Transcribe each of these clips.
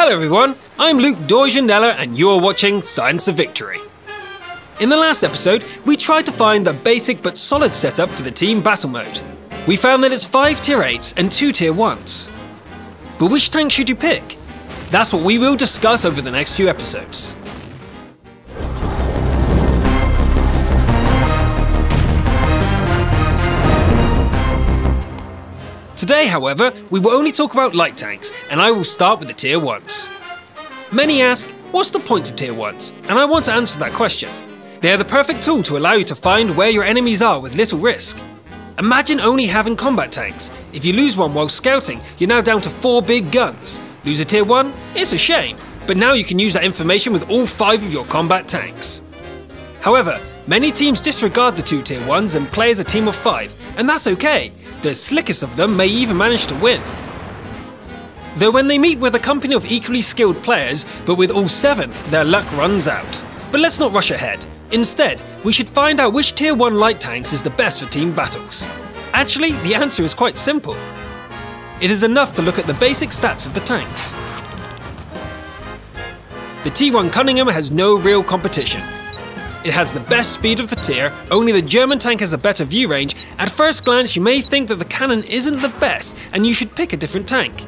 Hello everyone, I'm Luke Dorjanella and you're watching Science of Victory. In the last episode, we tried to find the basic but solid setup for the team battle mode. We found that it's 5 tier 8s and 2 tier 1s. But which tank should you pick? That's what we will discuss over the next few episodes. Today, however, we will only talk about light tanks, and I will start with the tier 1s. Many ask, what's the point of tier 1s? And I want to answer that question. They are the perfect tool to allow you to find where your enemies are with little risk. Imagine only having combat tanks. If you lose one while scouting, you're now down to 4 big guns. Lose a tier 1? It's a shame, but now you can use that information with all 5 of your combat tanks. However, many teams disregard the 2 tier 1s and play as a team of 5, and that's okay. The slickest of them may even manage to win. Though when they meet with a company of equally skilled players, but with all 7, their luck runs out. But let's not rush ahead. Instead, we should find out which tier 1 light tanks is the best for team battles. Actually, the answer is quite simple. It is enough to look at the basic stats of the tanks. The T1 Cunningham has no real competition. It has the best speed of the tier, only the German tank has a better view range. At first glance you may think that the cannon isn't the best and you should pick a different tank.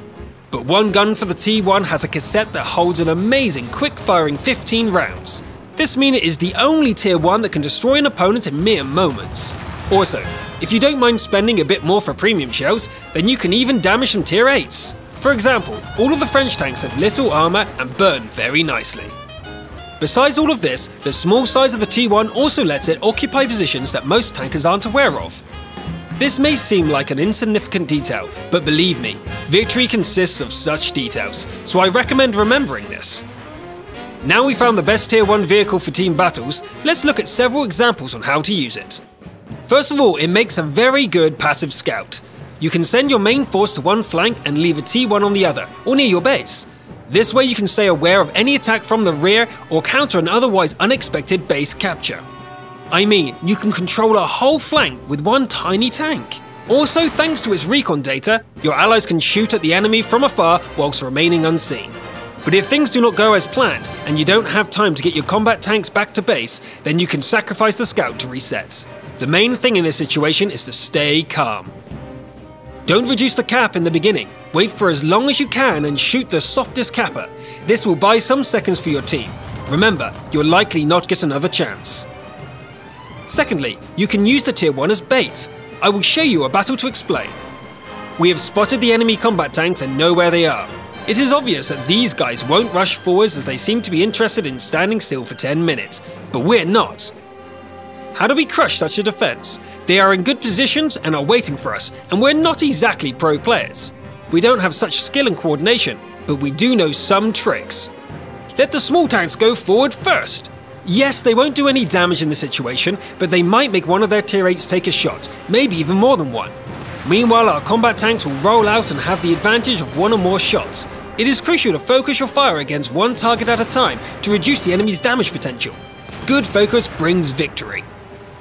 But one gun for the T1 has a cassette that holds an amazing quick-firing 15 rounds. This means it is the only tier 1 that can destroy an opponent in mere moments. Also, if you don't mind spending a bit more for premium shells, then you can even damage some tier 8s. For example, all of the French tanks have little armour and burn very nicely. Besides all of this, the small size of the T1 also lets it occupy positions that most tankers aren't aware of. This may seem like an insignificant detail, but believe me, victory consists of such details, so I recommend remembering this. Now we found the best tier 1 vehicle for team battles, let's look at several examples on how to use it. First of all, it makes a very good passive scout. You can send your main force to one flank and leave a T1 on the other, or near your base. This way you can stay aware of any attack from the rear or counter an otherwise unexpected base capture. I mean, you can control a whole flank with one tiny tank. Also, thanks to its recon data, your allies can shoot at the enemy from afar whilst remaining unseen. But if things do not go as planned and you don't have time to get your combat tanks back to base, then you can sacrifice the scout to reset. The main thing in this situation is to stay calm. Don't reduce the cap in the beginning. Wait for as long as you can and shoot the softest capper. This will buy some seconds for your team. Remember, you'll likely not get another chance. Secondly, you can use the tier 1 as bait. I will show you a battle to explain. We have spotted the enemy combat tanks and know where they are. It is obvious that these guys won't rush forwards as they seem to be interested in standing still for 10 minutes, but we're not. How do we crush such a defense? They are in good positions and are waiting for us, and we're not exactly pro players. We don't have such skill and coordination, but we do know some tricks. Let the small tanks go forward first. Yes, they won't do any damage in the situation, but they might make one of their tier 8s take a shot, maybe even more than one. Meanwhile, our combat tanks will roll out and have the advantage of 1 or more shots. It is crucial to focus your fire against one target at a time to reduce the enemy's damage potential. Good focus brings victory.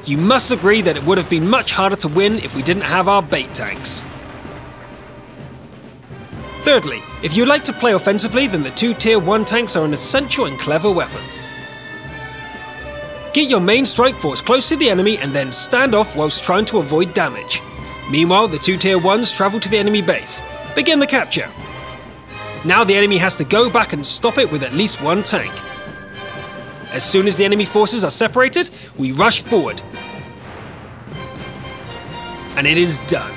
You must agree that it would have been much harder to win if we didn't have our bait tanks. Thirdly, if you like to play offensively, then the 2 tier 1 tanks are an essential and clever weapon. Get your main strike force close to the enemy and then stand off whilst trying to avoid damage. Meanwhile, the 2 tier 1s travel to the enemy base. Begin the capture. Now the enemy has to go back and stop it with at least 1 tank. As soon as the enemy forces are separated, we rush forward. And it is done.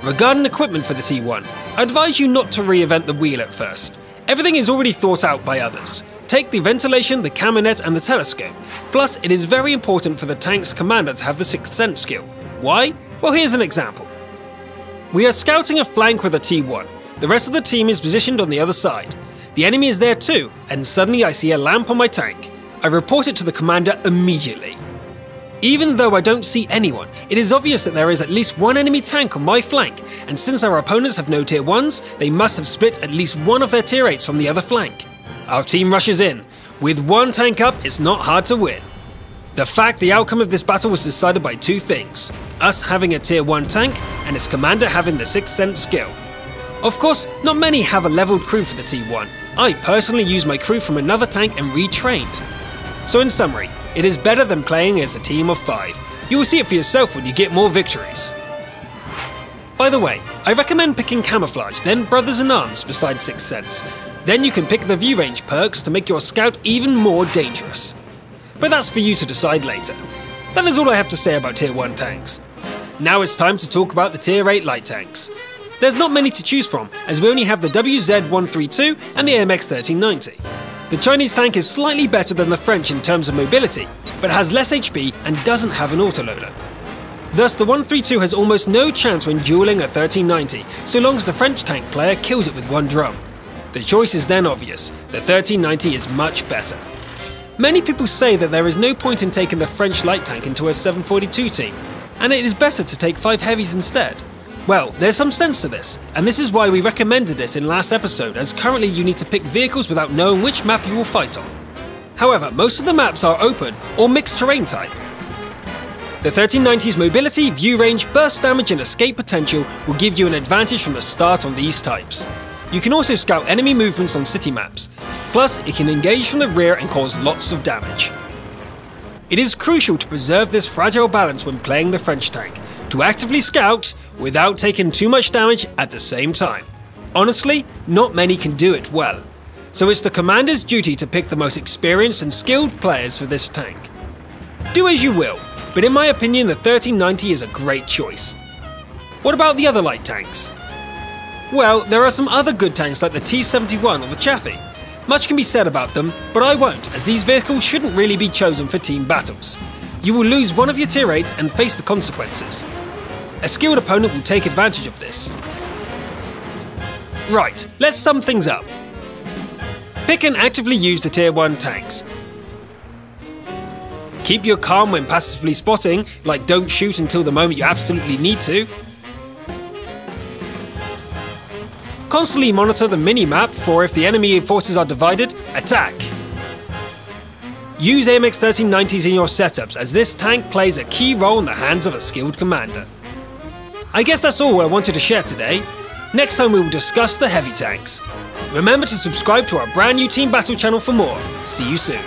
Regarding equipment for the T1, I advise you not to reinvent the wheel at first. Everything is already thought out by others. Take the ventilation, the caminet and the telescope. Plus, it is very important for the tank's commander to have the 6th sense skill. Why? Well, here's an example. We are scouting a flank with a T1. The rest of the team is positioned on the other side. The enemy is there too, and suddenly I see a lamp on my tank. I report it to the commander immediately. Even though I don't see anyone, it is obvious that there is at least 1 enemy tank on my flank, and since our opponents have no tier 1s, they must have split at least 1 of their tier 8s from the other flank. Our team rushes in. With 1 tank up, it's not hard to win. The fact the outcome of this battle was decided by 2 things: us having a tier 1 tank, and its commander having the 6th sense skill. Of course, not many have a leveled crew for the T1. I personally used my crew from another tank and retrained. So in summary, it is better than playing as a team of 5. You will see it for yourself when you get more victories. By the way, I recommend picking Camouflage, then Brothers in Arms besides Sixth Sense. Then you can pick the View Range perks to make your scout even more dangerous. But that's for you to decide later. That is all I have to say about Tier 1 tanks. Now it's time to talk about the Tier 8 light tanks. There's not many to choose from, as we only have the WZ-132 and the AMX-1390. The Chinese tank is slightly better than the French in terms of mobility, but has less HP and doesn't have an autoloader. Thus, the 132 has almost no chance when dueling a 1390, so long as the French tank player kills it with one drum. The choice is then obvious: the 1390 is much better. Many people say that there is no point in taking the French light tank into a 742 team, and it is better to take 5 heavies instead. Well, there's some sense to this, and this is why we recommended it in last episode, as currently you need to pick vehicles without knowing which map you will fight on. However, most of the maps are open or mixed terrain type. The 1390's mobility, view range, burst damage and escape potential will give you an advantage from the start on these types. You can also scout enemy movements on city maps, plus it can engage from the rear and cause lots of damage. It is crucial to preserve this fragile balance when playing the French tank, to actively scout without taking too much damage at the same time. Honestly, not many can do it well, so it's the commander's duty to pick the most experienced and skilled players for this tank. Do as you will, but in my opinion the 1390 is a great choice. What about the other light tanks? Well, there are some other good tanks like the T-71 or the Chaffee. Much can be said about them, but I won't, as these vehicles shouldn't really be chosen for team battles. You will lose one of your tier 8s and face the consequences. A skilled opponent will take advantage of this. Right, let's sum things up. Pick and actively use the tier 1 tanks. Keep your calm when passively spotting, like don't shoot until the moment you absolutely need to. Constantly monitor the mini-map for if the enemy forces are divided, attack. Use AMX 1390s in your setups, as this tank plays a key role in the hands of a skilled commander. I guess that's all I wanted to share today. Next time we will discuss the heavy tanks. Remember to subscribe to our brand new Team Battle channel for more. See you soon.